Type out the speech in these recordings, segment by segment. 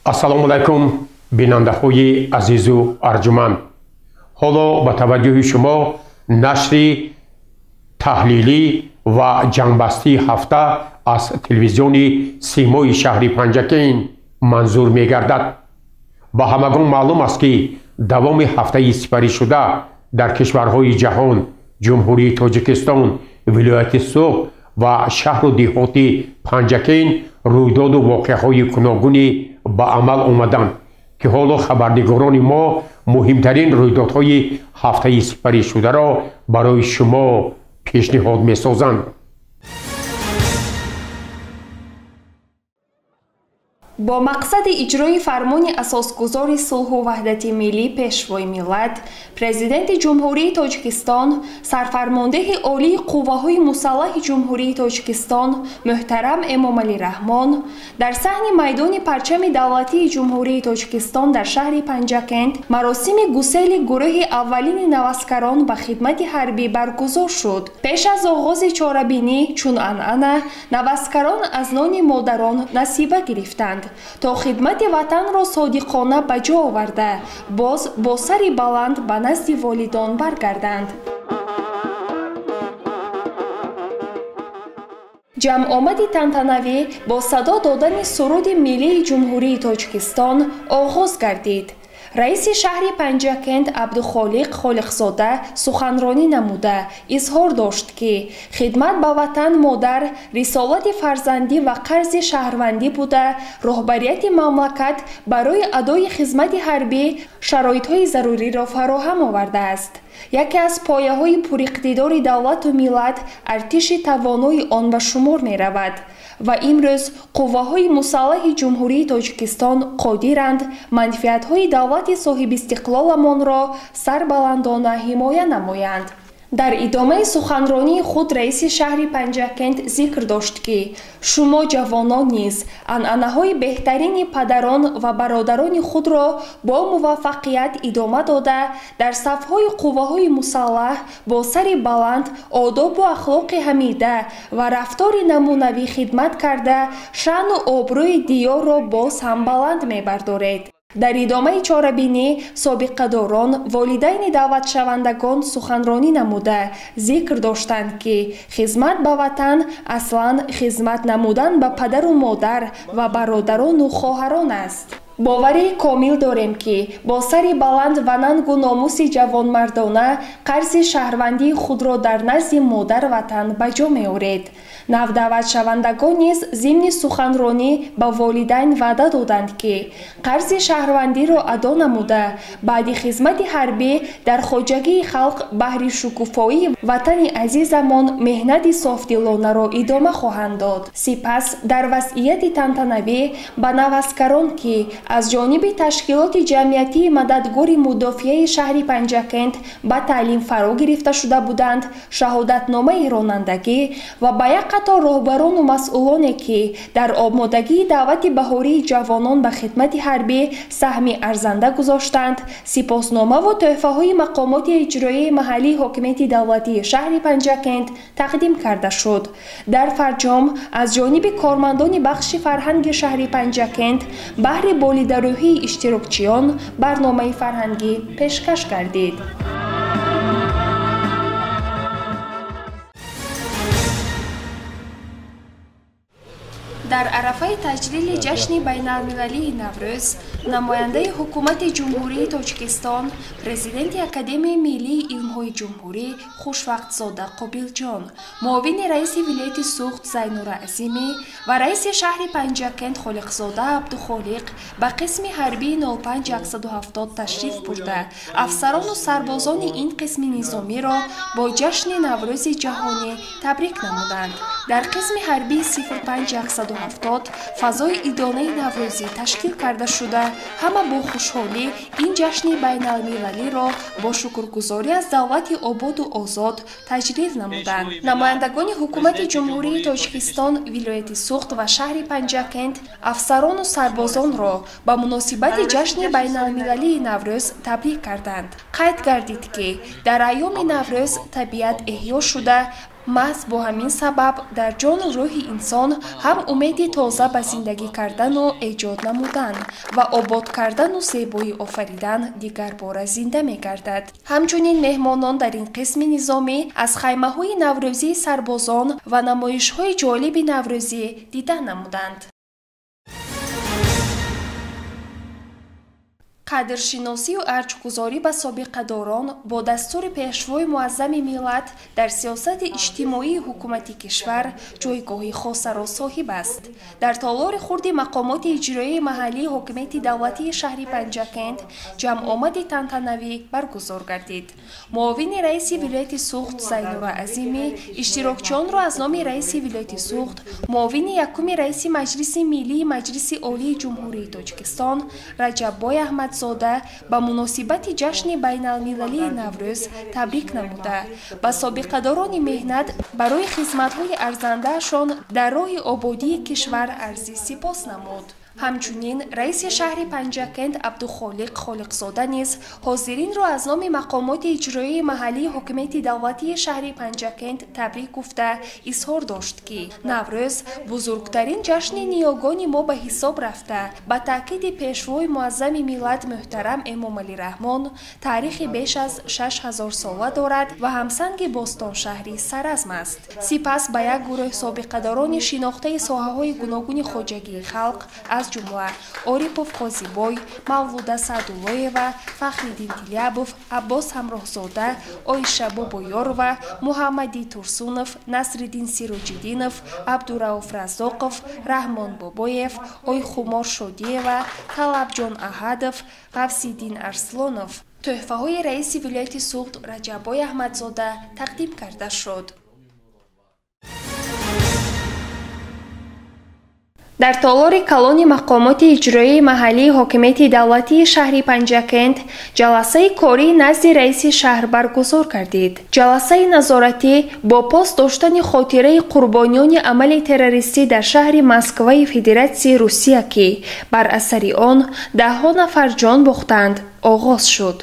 ассалому алайкум бинандаҳои азизу арҷуманд. ҳоло ба таваҷҷӯҳи шумо нашри таҳлилӣ ва ҷанбастии ҳафта аз телевизиони симои шаҳри Панҷакейн манзур мегардад. ба ҳамагон маълум аст ки давоми ҳафтаи сипаришуда дар кишварҳои ҷаҳон ҷумҳурии Тоҷикистон, вилояти Суғд ва шаҳру деҳоти Панҷакейн рӯйдоду воқеаҳои гуногуне ба амал омаданд ки ҳоло хабарнигорони мо муҳимтарин рӯйдодҳои ҳафтаи сипаришударо барои шумо пешниҳод месозанд. бо мақсади иҷрои фармони асосгузори сулҳу ваҳдати миллӣ пешвои миллат, президенти ҷумҳурии Тоҷикистон, сарфармондеҳи олии қувваҳои мусаллаҳи ҷумҳурии Тоҷикистон муҳтарам Эмомалӣ Раҳмон дар саҳни майдони парчами давлатии ҷумҳурии Тоҷикистон дар шаҳри Панҷакент маросими гусели гурӯҳи аввалини наваскарон ба хидмати ҳарбӣ баргузор шуд. Пеш аз оғози чорабинӣ, чун анъана, наваскарон аз нони модарон насиба гирифтанд то хидмати ватанро содиқона ба ҷо оварда, боз бо сари баланд ба назди волидон баргарданд. ҷамъомади тантанавӣ бо садо додани суруди миллии ҷумҳурии Тоҷикистон оғоз гардид. раиси шаҳри Панҷакент Абдухолиқ Холиқзода суханронӣ намуда изҳор дошт ки хидмат ба ватан модар рисолати фарзандӣ ва қарзи шаҳрвандӣ буда, роҳбарияти мамлакат барои адои хизмати ҳарбӣ шароитҳои заруриро фароҳам овардааст. яке аз пояҳои пуриқтидори давлату миллат артиши тавонои он ба шумор меравад ва имрӯз қувваҳои мусаллаҳи ҷумҳурии Тоҷикистон қодиранд манфиатҳои давлати соҳибистиқлоламонро сарбаландона ҳимоя намоянд. дар идомаи суханронии худ раиси шаҳри Панҷакент зикр дошт ки шумо ҷавонон низ анъанаҳои беҳтарини падарон ва бародарони худро бо муваффақият идома дода дар сафҳои қувваҳои мусаллаҳ бо сари баланд, одобу ахлоқи ҳамида ва рафтори намунавӣ хидмат карда шаъну обрӯи диёрро боз ҳам баланд мебардоред. дар идомаи чорабинӣ собиқадорон волидайни даъватшавандагон суханронӣ намуда зикр доштанд ки хизмат ба ватан аслан хизмат намудан ба падару модар ва бародарону хоҳарон аст. боварии комил дорем ки бо сари баланд ва нангу номуси ҷавонмардона қарзи шаҳрвандии худро дар назди модар ватан ба ҷо меоред. навдаъватшавандагон низ зимни суханронӣ ба волидайн ваъда доданд ки қарзи шаҳрвандиро адо намуда баъди хизмати ҳарбӣ дар хоҷагии халқ баҳри шукуфоии ватани азизамон меҳнати софдилонаро идома хоҳанд дод. сипас дар вазъияти тантанавӣ ба наваскарон ки аз ҷониби ташкилоти ҷамъиятии мададгори мудофиаи шаҳри Панҷакент ба таълим фаро гирифта шуда буданд шаҳодатномаи ронандагӣ ва ба як қатор роҳбарону масъулоне ки дар омодагии давати баҳории ҷавонон ба хидмати ҳарбӣ саҳми арзанда гузоштанд, сипосномаву тӯҳфаҳои мақомоти иҷроии маҳаллии ҳокимияти давлатии шаҳри Панҷакент тақдим карда шуд. дар фарҷом аз ҷониби кормандони бахши фарҳанги шаҳри Панҷакент баҳри болидарӯҳии иштирокчиён барномаи фарҳангӣ пешкаш гардид. дар арафаи таҷлили ҷашни байналмилалии Наврӯз, намояндаи ҳукумати ҷумҳурии Тоҷикистон, президенти Академияи миллии илмҳои ҷумҳурӣ Хушвақтзода Қобилҷон, муовини раиси вилояти Суғд Зайнура Азимӣ ва раиси шаҳри Панҷакент Холиқзода Абдухолиқ ба қисми ҳарбии 05170 ташриф бурда, афсарону сарбозони ин қисми низомиро бо ҷашни Наврӯзи ҷаҳонӣ табрик намуданд. дар қисми ҳарбии 05170 фазои идонаи наврӯзӣ ташкил карда шуда, ҳама бо хушҳолӣ ин ҷашни байналмилалиро бо шукргузорӣ аз давлати ободу озод таҷлил намуданд. намояндагони ҳукумати ҷумҳурии Тоҷикистон, вилояти Суғд ва шаҳри Панҷакент афсарону сарбозонро ба муносибати ҷашни байналмилалии Наврӯз табрик карданд. қайд гардид ки дар айёми Наврӯз табиат эҳьё шуда محض با همین سبب در جان و روح انسان هم امیدی تازه به زندگی کردن و ایجاد نمودن و آباد کردن و زیبایی آفریدن دیگر باره زنده می گردد. همچنین مهمانان در این قسم نظامی از خیمه های نوروزی سربازان و نمایش های جالب نوروزی دیدن نمودند. قدرشناسی و ارجگذاری به سابقه‌داران با دستور پیشوای معظم ملت در سیاست اجتماعی حکومتی کشور جایگاهی خاص را صاحب است. در تالار خرد مقامات اجرایی محلی حکومت دولتی شهر پنجکند جمع آمد تنتنوی برگزار گردید. معاون رئیس ولایت سوخت زینور عظیمی اشتراکچیان را از نام رئیس ولایت سوخت، معاون یکم رئیس مجلس ملی مجلس عالی جمهوری تاجیکستان رجب‌بای احمد زاده با مناسبت جشن بین المللی نوروز تبریک نموده با سابقه‌داران مهنت برای خدمت‌های ارزنده‌شان در راه آبادی کشور عرضی سپاس نمود. همچنین رئیس شهر پنجکند عبدالخالق خالقزاده نیز حاضرین را از نام مقامات اجرایی محلی حکومت دولتی شهر پنجکند تبریک گفته اظهار داشت که نوروز بزرگترین جشن نیاگان ما به حساب رفته با تاکید پیشوای معظم ملت محترم امام علی رحمان تاریخ بیش از 6000 ساله دارد و همسنگ باستان شهری سرزم است. سپس به یک گروه سابقه‌داران شناخته ساحه‌های گوناگون خواجگی خلق از جمله عارفوف قاضیبای، مولوده سعداللهیوا، فخرالدین تلیابوف، عباس همراهزاده، عایشه بابایارова، محمدی ترسونов، نصرالدین سیروجدینov، عبدالرؤوف رزاقov، رحمان بابایف، آیخمار شادییوا، طلبجان احدов، غوثالدین ارسلانov تحفه های رئیس ولایت سوخت رجب‌بای احمدزاده تقدیم کرده شد. در تالار کلان مقامات اجرایی محلی حکومت دولتی شهر پنجکند جلسه کاری نزد رئیس شهر برگزار گردید. جلسه نظارتی با پاس داشتن خاطره قربانیان عمل تروریستی در شهر مسکو فدراسیون روسیه که بر اثر آن ده‌ها نفر جان باختند آغاز شد.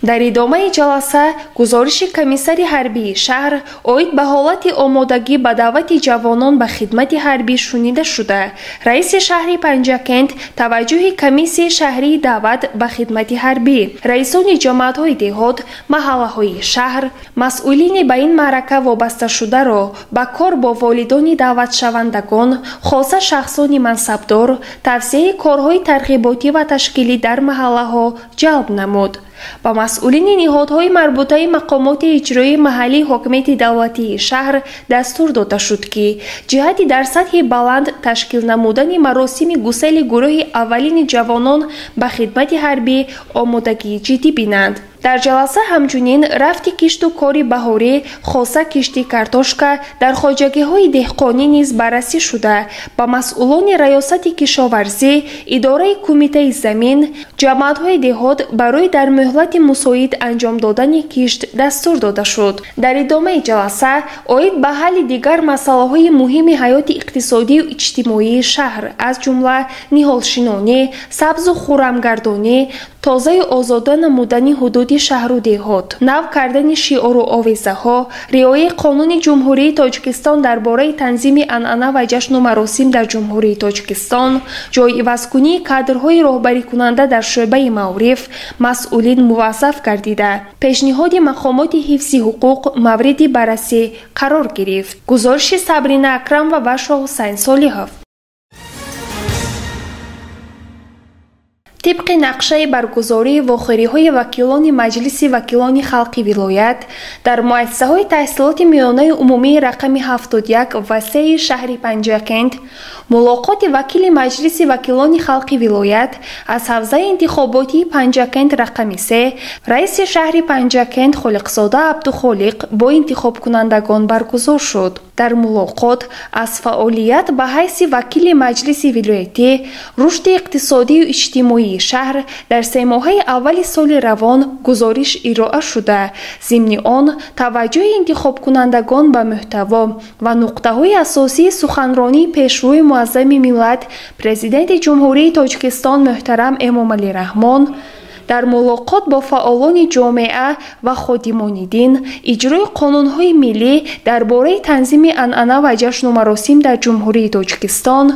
در ادامه جلسه گزارش کمیسر حربی شهر اوید به حالت آمادگی به دعوت جوانان به خدمت حربی شنیده شده. رئیس شهر پنجکند توجه کمیسیون شهری دعوت به خدمت حربی، رئیسان جماعت‌های دهات، محله‌های شهر، مسئولین به این معرکه وابسته شده را به کار با والدان دعوت شوندگان، خاصه شخصان منصبدار، توسعه کارهای ترغیباتی و تشکیلی در محله‌ها جلب نمود. با مسئولین نهادهای مربوطه مقامات اجرایی محلی حکومت دولتی شهر دستور داده شد که جهتی در سطح بلند تشکیل نمودن مراسم گسیل گروه اولین جوانان به خدمت حربی آمادگی جدی بینند. در جلسه همچنین رفت کشت و کاری بهاری خاصه کشتی کارتوشکا در خواجگی‌های دهقانی نیز بررسی شده. با مسئولان ریاست کشاورزی، اداره کمیته زمین، جماعت‌های دهات برای در مهلت مساعد انجام دادن کشت دستور داده شد. در ادامه جلسه اوید به حل دیگر مسائل مهم حیات اقتصادی و اجتماعی شهر از جمله نهالشینانی، سبز و خرمگردانی، تازه آزاده نمودن حدود شهر و دهات، نو کردن شعار و آویزه ها، رعایت قانون جمهوری تاجیکستان درباره تنظیم عنعنه و جشن و مراسم در جمهوری تاجیکستان، جای عوض‌کنی کادرهای راهبری کننده در شعبه معارف، مسئولین موظف گردیده. پیشنهاد مقامات حفظ حقوق مورد بررسی قرار گرفت. گزارش صبرینه اکرم و بشرا حسین صالحov. طبق نقشه برگزاری واخوری‌های وکیلان مجلس وکیلان خلقی ولایت در مؤسسه‌های تحصیلات میانه عمومی رقم 71 و 3 شهر پنجکند، ملاقات وکیل مجلس وکیلان خلقی ولایت از حوزه انتخاباتی پنجکند رقم 3 رئیس شهر پنجکند خالقزاده عبدالخالق با انتخاب کنندگان برگزار شد. در ملاقات از فعالیت به حیث وکیل مجلس ولایتی، رشد اقتصادی و اجتماعی شهر در 3 ماه اول سال روان گزارش ارائه شده. ضمن آن توجه انتخاب کنندگان به محتوا و نقطه‌های اساسی سخنرانی پیشروی معظم ملت پرزیدنت جمهوری تاجیکستان محترم امام علی رحمان дар мулоқот бо фаъолони ҷомеа ва ходимони дин иҷрои қонунҳои миллӣ дар бораи танзими анъана ва ҷашну маросим дар ҷумҳурии Тоҷикистон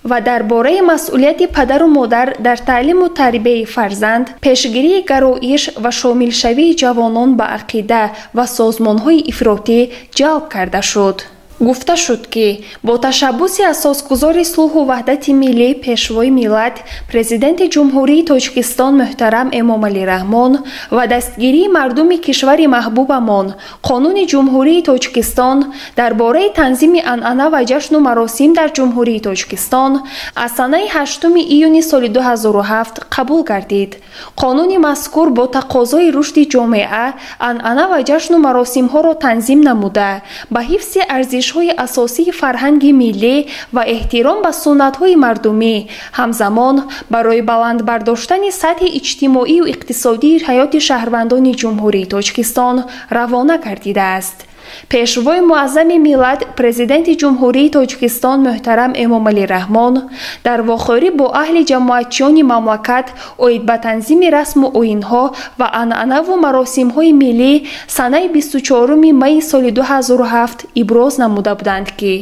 ва дар бораи масъулияти падару модар дар таълиму тарбияи фарзанд, пешгирии гароиш ва шомилшавии ҷавонон ба ақида ва созмонҳои ифротӣ ҷалб карда шуд. гуфта шуд ки бо ташаббуси асосгузори сулҳу ваҳдати миллӣ пешвои миллат президенти ҷумҳурии Тоҷикистон муҳтарам Эмомалӣ Раҳмон ва дастгирии мардуми кишвари маҳбубамон Қонуни ҷумҳурии Тоҷикистон дар бораи танзими анъана ва ҷашну маросим дар ҷумҳурии Тоҷикистон аз санаи 8 июни соли 2007 қабул гардид. Қонуни мазкур бо тақозои рушди ҷомеа анъана ва ҷашну маросимҳоро танзим намуда ба ҳифзи арзишҳои асосии фарҳанги миллӣ ва эҳтиром ба суннатҳои мардумӣ ҳамзамон барои баланд бардоштани сатҳи иҷтимоию иқтисодии ҳаёти шаҳрвандони ҷумҳурии Тоҷикистон равона гардидааст. пешвои муаззами миллат президенти ҷумҳурии Тоҷикистон муҳтарам Эмомалӣ Раҳмон дар вохӯрӣ бо аҳли ҷамоатчиёни мамлакат оид ба танзими расму оинҳо ва анъанаву маросимҳои миллӣ санаи 24 майи соли 2007 иброз намуда буданд ки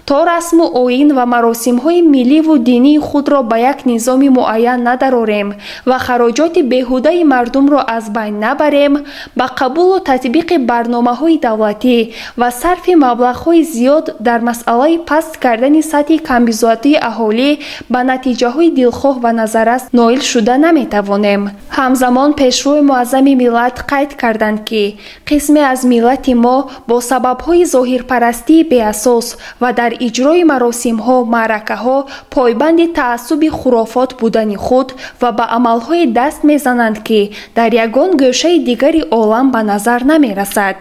то расму оин ва маросимҳои милливу динии худро ба як низоми муайян надарорем ва хароҷоти беҳудаи мардумро аз байн набарем, ба қабулу татбиқи барномаҳои давлатӣ ва сарфи маблағҳои зиёд дар масъалаи паст кардани сатҳи камбизоатии аҳолӣ ба натиҷаҳои дилхоҳ ва назаррас ноил шуда наметавонем. ҳамзамон пешвои муаззами миллат қайд карданд ки қисме аз миллати мо бо сабабҳои зоҳирпарастии беасос ва дар иҷрои маросимҳо, маъракаҳо пойбанди таассуби хурофот будани худ ва ба амалҳое даст мезананд ки дар ягон гӯшаи дигари олам ба назар намерасад.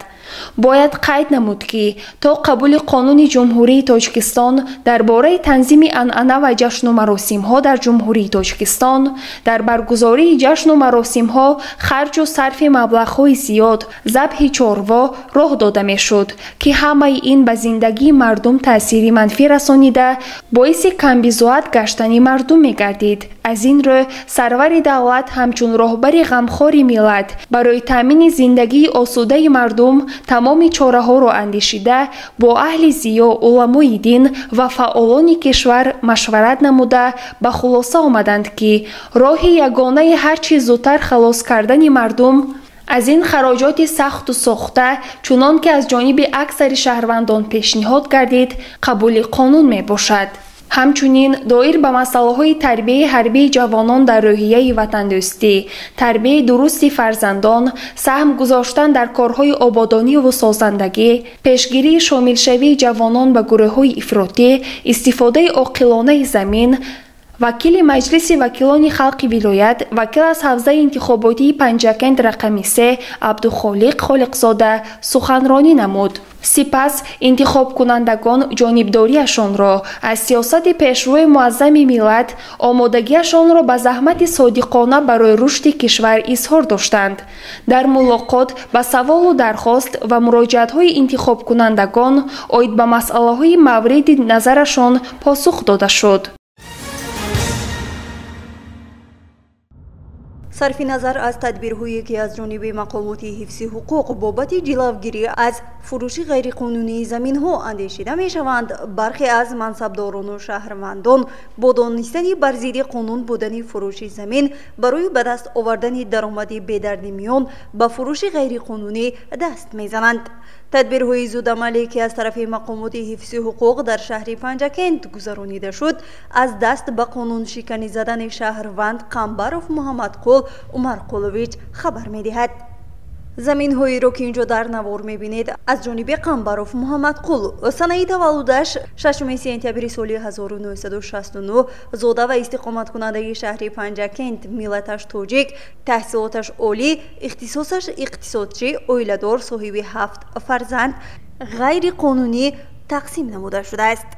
бояд қайд намуд ки то қабули Қонуни ҷумҳурии Тоҷикистон дар бораи танзими анъана ва ҷашну маросимҳо дар ҷумҳурии Тоҷикистон дар баргузории ҷашну маросимҳо харҷу сарфи маблағҳои зиёд, забҳи чорво роҳ дода мешуд ки ҳамаи ин ба зиндагии мардум таъсири манфӣ расонида боиси камбизоат гаштани мардум мегардид. аз ин рӯ сарвари давлат ҳамчун роҳбари ғамхори миллат барои таъмини зиндагии осудаи мардум тамоми чораҳоро андешида бо аҳли зиё, уламои дин ва фаъолони кишвар машварат намуда ба хулоса омаданд ки роҳи ягонаи ҳар чӣ зудтар халос кардани мардум аз ин хароҷоти сахту сохта чунон ки аз ҷониби аксари шаҳрвандон пешниҳод гардид қабули қонун мебошад. ҳамчунин доир ба масъалаҳои тарбияи ҳарбии ҷавонон дар рӯҳияи ватандӯстӣ, тарбияи дурусти фарзандон, саҳм гузоштан дар корҳои ободониву созандагӣ, пешгирии шомилшавии ҷавонон ба гурӯҳҳои ифротӣ, истифодаи оқилонаи замин, вакили маҷлиси вакилони халқи вилоят, вакил аз ҳавзаи интихоботии Панҷакент рақами 3 Абдухолиқ Холиқзода суханронӣ намуд. сипас интихобкунандагон ҷонибдориашонро аз сиёсати пешвои муаззами миллат омодагиашонро ба заҳмати содиқона барои рушди кишвар изҳор доштанд. дар мулоқот ба саволу дархост ва муроҷиатҳои интихобкунандагон оид ба масъалаҳои мавриди назарашон посух дода шуд. сарфи назар аз тадбирҳое ки аз ҷониби мақомоти ҳифзи ҳуқуқ бобати ҷилавгирӣ аз фурӯши ғайриқонунии заминҳо андешида мешаванд, бархе аз мансабдорону шаҳрвандон бо донистани бар зидди қонун будани фурӯши замин барои ба даст овардани даромади бедардимиён ба фурӯши ғайриқонунӣ даст мезананд. тадбирҳои зудамале ки аз тарафи мақомоти ҳифзи ҳуқуқ дар шаҳри Панҷакент гузаронида шуд, аз даст ба қонуншиканӣ задани шаҳрванд Қамбаров Муҳаммадқул Умарқулович хабар медиҳад. заминҳоеро ки инҷо дар навор мебинед аз ҷониби Қамбаров Муҳаммадқул санаи таваллудаш 6 сентябри соли 1969 зода ва истиқоматкунандаи шаҳри Панҷакент, миллаташ тоҷик, таҳсилоташ олӣ, ихтисосаш иқтисодчӣ, оиладор, соҳиби 7 фарзанд, ғайриқонунӣ тақсим намуда шудааст.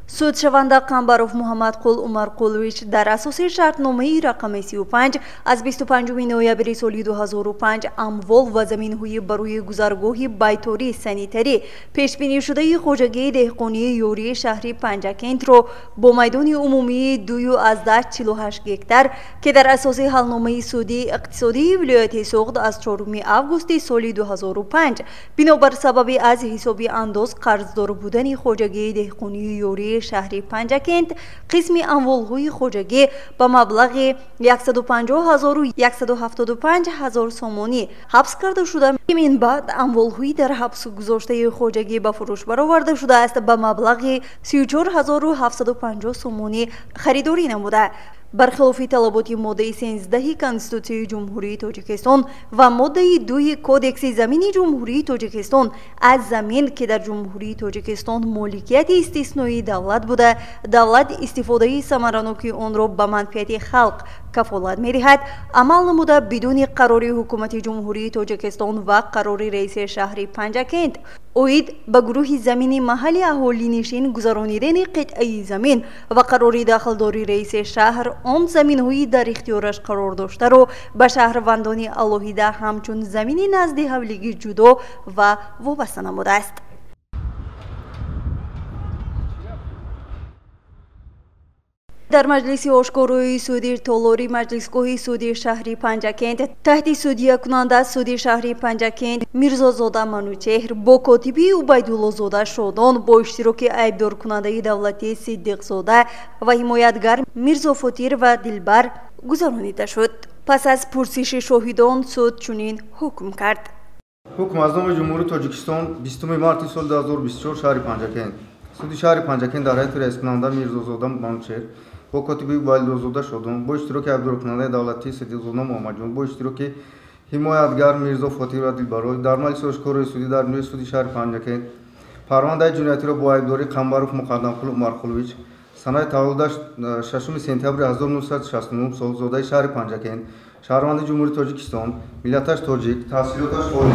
судшаванда Камбаров Муҳаммадқул Умарқулович дар асоси шартномаи рақами 35 аз 25 ноябри соли 2005 амвол ва заминҳои барои гузаргоҳи байтории санитарӣ пешбинишудаи хоҷагии деҳқонии ёрии шаҳри Панҷакентро бо майдони умумии 2.48 гектар ки дар асоси ҳалномаи судии иқтисодии вилояти Соғд аз 4 августи соли 2005 бинобар сабаби аз ҳисоби андоз қарздор будани хоҷагии деҳқонии ёрии шаҳри Панҷакент қисми амволҳои хоҷагӣ ба маблағи 150,175 сомонӣ ҳабс карда шуда, мин баъд амволҳои дар ҳабс гузоштаи хоҷагӣ ба фурӯш бароварда шудааст ба маблағи 34,750 сомонӣ харидорӣ намуда. бархилофи талаботи моддаи 13 Конститутсияи Ҷумҳурии Тоҷикистон ва моддаи 2 Кодекси замини Ҷумҳурии Тоҷикистон аз замин ки дар Ҷумҳурии Тоҷикистон моликияти истисноии давлат буда, давлат истифодаи самараноки онро ба манфиати халқ кафолат медиҳад, амал намуда бидуни қарори ҳукумати Ҷумҳурии Тоҷикистон ва қарори раиси шаҳри Панҷакент оид ба гурӯҳи замини маҳалли аҳолинишин гузаронидани қитъаи замин ва қарори дахлдори раиси шаҳр он заминҳои дар ихтиёраш қарор доштаро ба шаҳрвандони алоҳида ҳамчун замини назди ҳавлигӣ ҷудо ва вобаста намудааст. дар маҷлиси ошкорои суди толори маҷлисгоҳи суди шаҳри Панҷакент таҳти судиякунанда суди шаҳри Панҷакент Мирзозода Манучеҳр бо котиби Убайдуллозода Шодон бо иштироки айбдоркунандаи давлатӣ Сиддиқзода ва ҳимоятгар Мирзо Фотир ва Дилбар гузаронида шуд. пас аз пурсиши шоҳидон суд чунин ҳукм кард. ҳукм аз номи ҷумҳурии Тоҷикистон 20 марти соли 2024 шаҳри Панҷакент. суди шаҳри Панҷакент дар ҳайати раискунанда Мирзозода Манучеҳр бо котиби Убайдуллозода Шодон бо иштироки айбдоркунандаи давлатии Сиддиқзода Муҳаммадҷон бо иштироки ҳимоятгар Мирзо Фотир ва Дилбарой дар маҷлиси ошкорои судӣ дар ниҳояи суди шаҳри Панҷакент парвандаи ҷиноятиро бо айбдории Камбаров Муқаддамқул Умарқулович санаи таваллудаш 6 сентябри 1969 сол зодаи шаҳри Панҷакент шаҳрванди Ҷумҳурии Тоҷикистон миллаташ тоҷик таҳсилоташ олӣ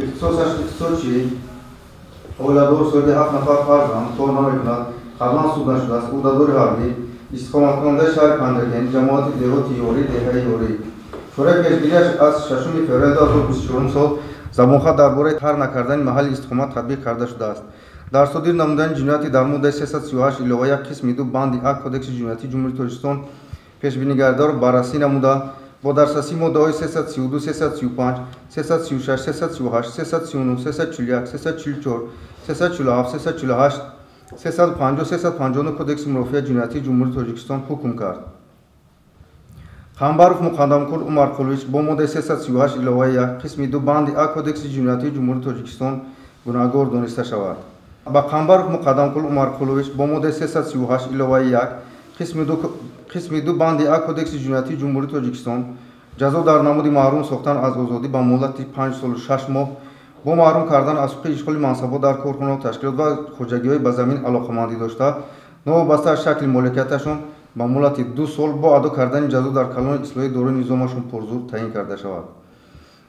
ихтисосаш иқтисодчӣ оиладор соҳиби 7 нафар фарзанд кор намекунад қаблан суд нашудааст ӯҳдадори ҳарбӣ истиқоматкунандаи шаҳри Панҷакент ҷамоати деҳоти ёрӣ деҳаи ёрӣ чораи пешгириаш аз 6 феврали 2024 сол забонхат дар бораи тар накардани маҳалли истиқомат татбиқ карда шудааст. дар содир намудани ҷинояти дар моддаи 338 илова 1 қисми 2 банди А Кодекси ҷиноятии Ҷумҳурии Тоҷикистон пешбинигардиро баррасӣ намуда бо дарсаси моддаҳои 332, 335, 336, 338, 339, 341, 344, 347, 348, 350, 359 Кодекси мурофиаи ҷиноятии Ҷумҳурии Тоҷикистон ҳукм кард. Камбаров Муқаддамқул Умарқулович бо моддаи 338 илова 1 қисми 2 банди А Кодекси ҷиноятии Ҷумҳурии Тоҷикистон гунаҳгор дониста шавад. ба Камбаров Муқаддамқул Умарқулович бо моддаи 338 илова 1 қисми 2 банди А Кодекси ҷиноятии Ҷумҳурии Тоҷикистон ҷазо дар намуди маҳрум сохтан аз озодӣ ба муддати 5 солу 6 моҳ бо маҳрум кардан аз ҳуқуқи ишғоли мансабҳо дар корхонаҳо, ташкилот ва хоҷагиҳои ба замин алоқамандӣ дошта, новобаста аз шакли моликияташон ба муддати 2 сол бо аду кардани ҷазо дар калони ислоҳии дорои низомашон пурзур таъин карда шавад.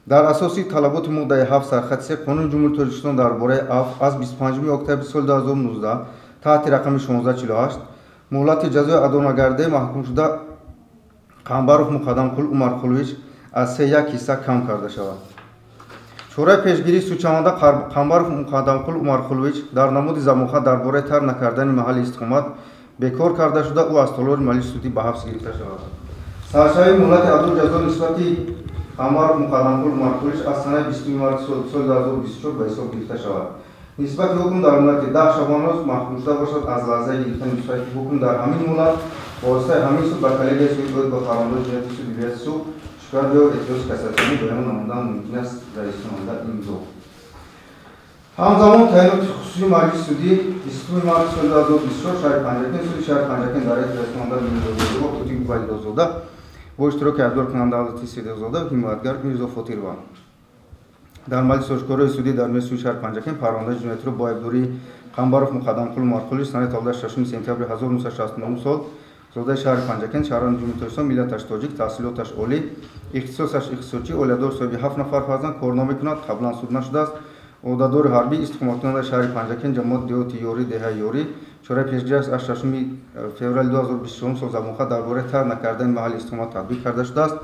дар асоси талаботи моддаи 7 сархати 3 Қонуни Ҷумҳурии Тоҷикистон дар бораи аф аз 25 октябри соли 2019 таҳти рақами 1648 муҳлати ҷазои адонагардии маҳкумшуда Камбаров Муқаддамқул Умарқулович аз 3 ҳисса кам карда шавад. чораи пешгирии судчаванда Камбаров Муқаддамқул Умарқулович дар намуди замонхат дар бораи тар накардани маҳалли истиқомат бекор карда шуда ӯ аз толори маҷлиси судӣ ба ҳабс гирифта шавад. саршавии муҳлати аду ҷазо нисбати Камбаров Муқаддамқул Умарқулович аз санаи 20 марти соли 2024 ба ҳисоб гирифта шавад. нисбати ҳукм дар муддати 10 шабонрӯз маҳкум шуда бошад аз лаҳзаи гирифтани нусхаи ҳукм дар ҳамин муддат бо воситаи ҳамин суд ба коллегияи судӣ бояд ба фармондори ҷинояти суди вияти суд шикоят ё эътирози кассатсионӣ баён намудан мумкин аст раискунанда имзо. ҳамзамон таъиноти хусусии маҷлиси судӣ 20 марти соли 2024 шаҳри Панҷакент суди шаҳри Панҷакент дар ҳайати раискунанда Мирзозода ва котиби Убайдуллозода бо иштироки айбдоркунанда давлати Сиддиқзода ҳимоятгар Мирзо Фотирова дар маҷлиси ошкорои судӣ дар ниҳояи суди шаҳри Панҷакент парвандаи ҷиноятиро бо айбдории Камбаров Муқаддамқул Умарқулович санаи таваллудаш 6 сентябри 1969 сол зодаи шаҳри Панҷакент шаҳрванди Ҷумҳурии Тоҷикистон миллаташ тоҷик таҳсилоташ олӣ ихтисосаш иқтисодчӣ оиладор соҳиби 7 нафар фарзанд кор намекунад қаблан суд нашудааст عهدهدار حربی استخدامات شهر پنجکن جماعت دیوتی یوری دهه یوری چهره پیشگیری از 6 فوریه 2023 سال زمان درباره طرح نکردن محل استخدامات تطبیق کرده شده است.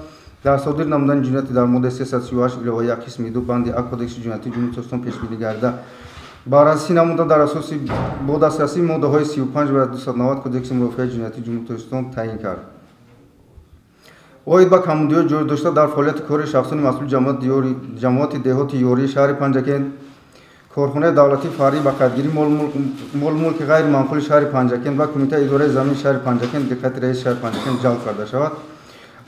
در صادر نمودن جنایتی در ماده 338 الی 1 قسم 2 بند کدکس جنایتی جمهوری اسلامی پیش بینی گردیده. بررسی نموده در اساس با دسترسی ماده های 35 و 290 کدکس مرافعه جنایتی جمهوری اسلامی تعیین کرد. اوید با کمبودی جور داشته در فعالیت کار شخصان مسئول جماعت دهاتی یوری شهر پنجکن کارخانه دولتی فاری با قدگیری مال ملک غیر منقول شهر پنجکن و کمیته اداره زمین شهر پنجکن دقت رئیس شهر پنجکن جلب کرده شود.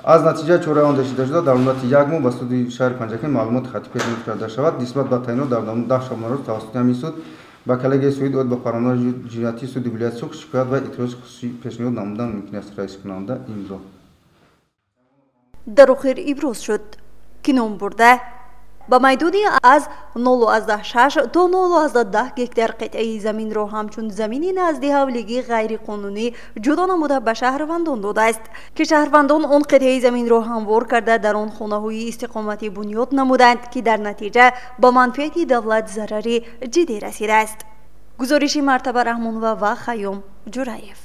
از نتیجه چوره اندیشیده شده در مدت یک ماه به سود شهر پنجکن معلومات خطی پیدا کرده شود. نسبت به تعیین در دام 10 شنبه روز توسط همین سود با کلیه سود اوید با فرمانده جنایتی سود ولایت سوخت شکایت و اعتراض خصوصی پیشنهاد نمودن ممکن است رئیس کننده امضا. در آخر ابراز شد که نام برده با میدانی از 0.6 تا 0.10 گکتر قطعه زمین را همچون زمین نزد حوالگی غیر قانونی جدا نموده به شهروندان داده است که شهروندان آن قطعه زمین را هموار کرده در آن خانه‌های استقامتی بنیاد نمودند که در نتیجه با منفعت دولت ضرری جدی رسیده است. گزارش مرتبه رحمانوه و خیام جورایف.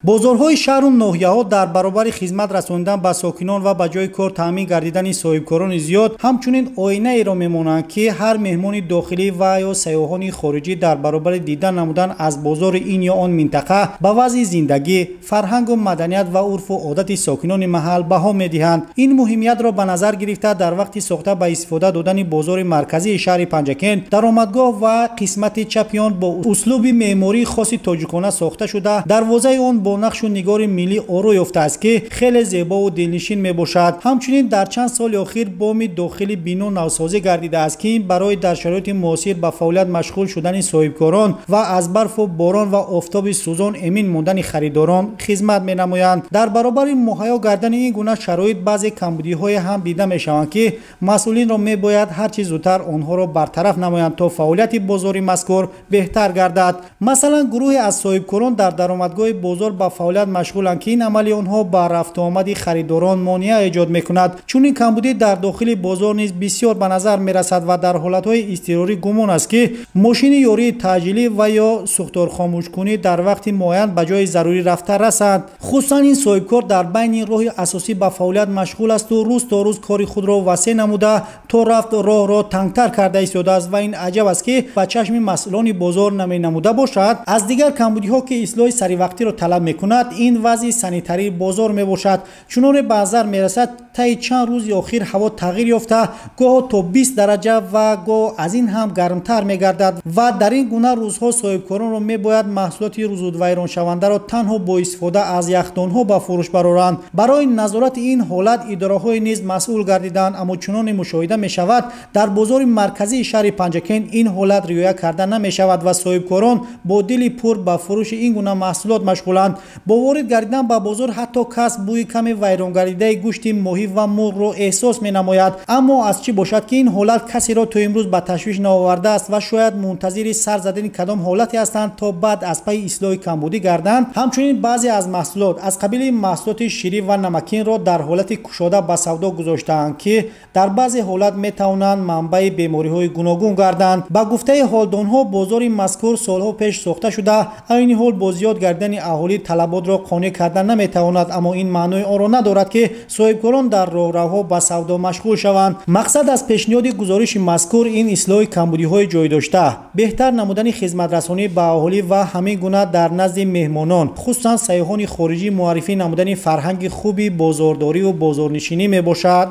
بازارهای شهر و ناحیه‌ها در برابر خدمت رساندن به ساکنان و به جای کار تامین گردیدن صاحبکاران زیاد همچنین آینه ای را میمانند که هر مهمان داخلی و یا سیاحان خارجی در برابر دیدن نمودن از بازار این یا آن منطقه به وضع زندگی، فرهنگ و مدنیت و عرف و عادت ساکنان محل بها می‌دهند. این مهمیت را به نظر گرفته در وقت ساخته به استفاده دادن بازار مرکزی شهر پنجکن درآمدگاه و قسمت چپیان با اسلوب معماری خاص تاجیکانه ساخته شده دروازه آن با نقش و نگار ملی آرا یافته است که خیلی زیبا و دلنشین می باشد. همچنین در چند سال اخیر بام داخلی بنا نوسازی گردیده است که این برای در شرایط معاصر به فعالیت مشغول شدن صاحبکاران و از برف و باران و آفتاب سوزان امین ماندن خریداران خدمت می نمایند. در برابر مهیا گردن این گونه شرایط بعضی کمبودی های هم دیده می شوند که مسئولین را می باید هر چه زودتر آنها را برطرف نمایند تا فعالیت بازار مذکور بهتر گردد. مثلا گروه از صاحبکاران در درآمدگاه بازار با فعالیت مشغولند که این عمل آنها با رفت و آمد خریداران مانع ایجاد میکند. چون این کمبودی در داخل بازار نیز بسیار به نظر میرسد و در حالتهای اضطراری گمان است که ماشین یاری تعجیلی و یا سوختار خاموش کنی در وقت معین به جای ضروری رفته رسد. خصوصا این صاحبکار در بین این راه اساسی به فعالیت مشغول است و روز تا روز کار خود را وسیع نموده تا رفت راه را تنگتر کرده ایستاده است و این عجب است که به چشم مسئولان بازار نمی نموده باشد. از دیگر کمبودی ها که اصلاح سری وقتی را طلب میکند این وضع سانیتری بازار می باشد. چنانچه به نظر می رسد طی چند روز اخیر هوا تغییر یافته گاه تا 20 درجه و گاه از این هم گرمتر می گردد و در این گونه روزها صاحبکاران را می باید محصولات روزود ویران شونده را تنها با استفاده از یخدانها به فروش برآورند. برای نظارت این حالت اداره های نیز مسئول گردیدند، اما چنان مشاهده می شود در بازار مرکزی شهر پنجکن این حالت رعایت کرده نمی شود و صاحبکاران با دل پر به فروش این گونه محصولات مشغولند. با وارد گردیدن به بازار حتی کس بوی کم ویران گردیده گوشت ماهی و مرغ را احساس می نماید. اما از چی باشد که این حالت کسی را تا امروز به تشویش نآورده است و شاید منتظر سر زدن کدام حالتی هستند تا بعد از پی اصلاح کمبودی گردند. همچنین بعضی از محصولات از قبیل محصولات شیری و نمکین را در حالت کشاده به سودا گذاشته‌اند که در بعضی حالت می توانند منبع بیماری های گوناگون گردند. با گفته حالدانها بازار مذکور سالها پیش ساخته شده، این حال با زیاد گردن اهالی طلبات را قانع کردن نمیتواند، اما این معنی آن را ندارد که صاحبکاران در راهروها به سودا مشغول شوند. مقصد از پیشنهاد گزارش مذکور این اصلاح کمبودی های جای داشته، بهتر نمودن خدمت رسانی به اهالی و همین گونه در نزد مهمانان خصوصا سیاحان خارجی معرفی نمودن فرهنگ خوبی بازارداری و بازارنشینی می باشد.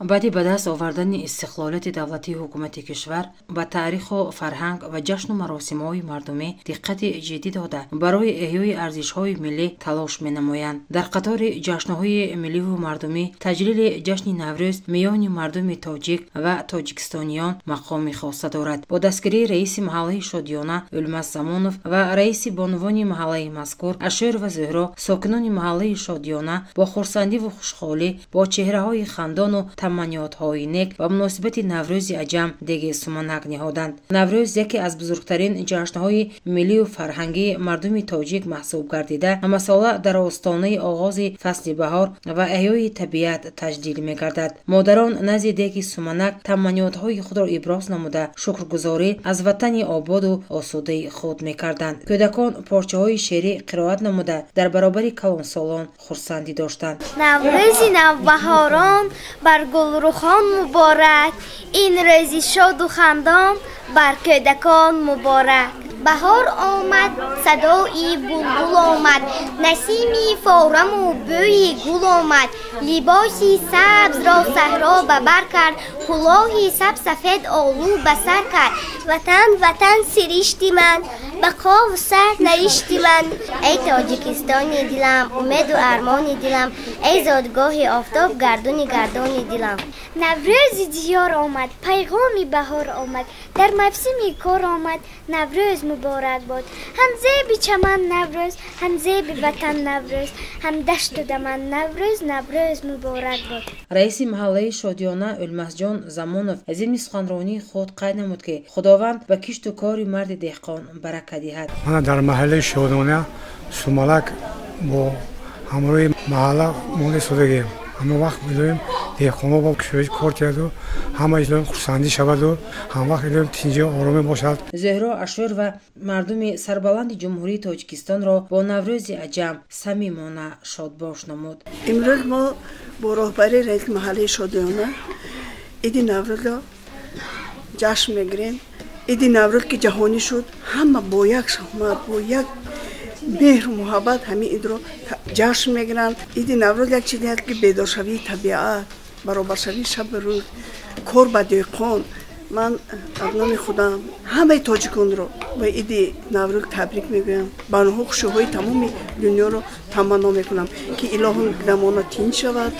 بعد به دست آوردن استقلالات دولتی حکومت کشور به تاریخ و فرهنگ و جشن و مراسم‌های مردمی دقت جدی داده برای احیای ارزش‌های ملی تلاش می‌نمایند. در قطار جشن‌های ملی و مردمی تجلیل جشن نوروز میان مردم تاجیک و تاجیکستانیان مقام خاص دارد. با دستگیری رئیس محله شادیانه الماس زمانوف و رئیس بانوان محله مذکور اشیر و زهرا، ساکنان محله شادیانه با خرسندی و خوشحالی با چهره‌های خندان و таманниётҳои нек ва муносибати наврӯзи аҷам деги суманак ниҳоданд. наврӯз яке аз бузургтарин ҷашнҳои миллию фарҳангии мардуми тоҷик маҳсуб гардида ҳамасола дар остонаи оғози фасли баҳор ва эҳёи табиат таҷдил мегардад. модарон назди деги суманак таманниётҳои худро иброз намуда шукргузорӣ аз ватани ободу осудаи худ мекарданд. кӯдакон порчаҳои шеърӣ қироат намуда дар баробари калонсолон хурсандӣ доштанд. наврӯзи навбаҳорон бар гулрӯхон муборак, ин рӯзи шоду хандон бар кӯдакон муборак. баҳор омад, садои булбул омад, насими фораму бӯи гул омад, либоси сабзро саҳро ба бар кард, кӯлоҳи сабсафед олу ба сар кард. ватан ватан сиришти ман, бақову сар наришти ман. эй тоҷикистони дилам, умеду армони дилам, эй зодгоҳи офтоб, гардуни гардони дилам. наврӯзи диёр омад, пайғоми баҳор омад, дар мавсими кор омад, наврӯз муборак бод. ҳам зеби чаман наврӯз, ҳам зеби ватан наврӯз, ҳам дашту даман наврӯз, наврӯз муборак бод. раиси маҳаллаи шодиёна Улмазҷон Замонов аз ин суханронии худ қайд намуд ки худованд ба кишту кори марди деҳқон барака диҳад. ман дар маҳаллаи шодиёна Сумалак бо ҳамроҳи маҳалла моли содагием. ҳама вақт идоем деҳқонҳо бо кушоиш кор карду, ҳама идоем хурсандӣ шаваду, ҳама вақт идоем тинҷи оромӣ бошад. зӯҳро Ашур ва мардуми сарбаланди ҷумҳурии Тоҷикистонро бо наврӯзи аҷам самимона шодбош намуд. имрӯз мо бо роҳбари раиси маҳаллаи шодиёна иди наврӯзро ҷашн мегирем. иди наврӯз ки ҷаҳонӣ шуд, ҳама бо як шахмат, бо як меҳру муҳаббат ҳамин идро ҷашн мегиранд. иди наврӯз як чизе аст ки бедоршавии табиат, баробаршавии шабу рӯз, кор ба деҳқон. ман аз номи худам ҳамаи тоҷиконро ба иди наврӯз табрик мегӯям. ба онҳо хушиҳои тамоми дунёро таманно мекунам ки илоҳи замона тинҷ шавад,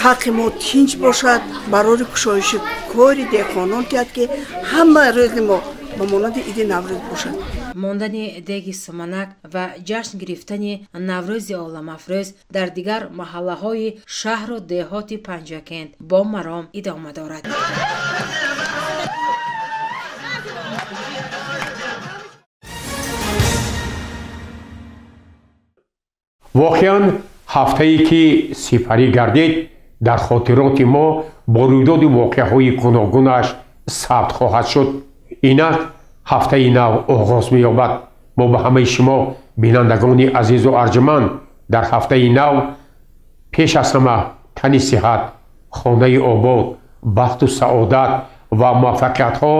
халқи мо тинҷ бошад, барори кушоиши кори деҳқонон киҳад ки ҳама рӯзи мо ба монанди иди наврӯз бошад. мондани деги суманак ва ҷашн гирифтани наврӯзи оламафрӯз дар дигар маҳаллаҳои шаҳру деҳоти Панҷакент бо маром идома дорад. воқеан ҳафтае ки сифарӣ гардид дар хотироти мо бо рӯйдоди воқеаҳои гуногунаш сабт хоҳад шуд. инак ҳафтаи нав оғоз меёбад. мо ба ҳамаи шумо бинандагони азизу арҷуманд дар ҳафтаи нав пеш аз ҳама тани сиҳат, хонаи обод, бахту саодат ва муваффақиятҳо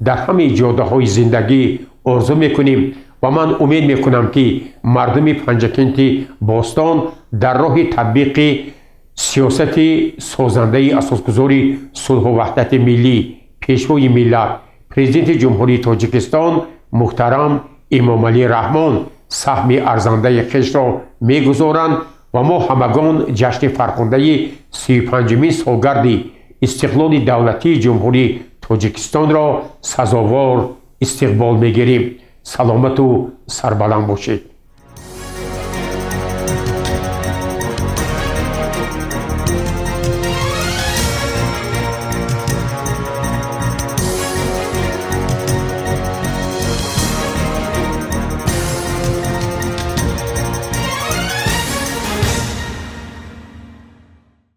дар ҳамаи ҷоддаҳои зиндагӣ орзу мекунем ва ман умед мекунам ки мардуми Панҷакенти Бостон дар роҳи татбиқи сиёсати созандаи асосгузори сулҳу ваҳдати миллӣ, пешвои миллат, президенти ҷумҳурии Тоҷикистон муҳтарам Эмомалӣ Раҳмон саҳми арзандаи хешро мегузоранд ва мо ҳамагон ҷашни фархондаи 35-мин солгарди истиқлоли давлатии ҷумҳурии Тоҷикистонро сазовор истиқбол мегирем. саломату сарбаланд бошед.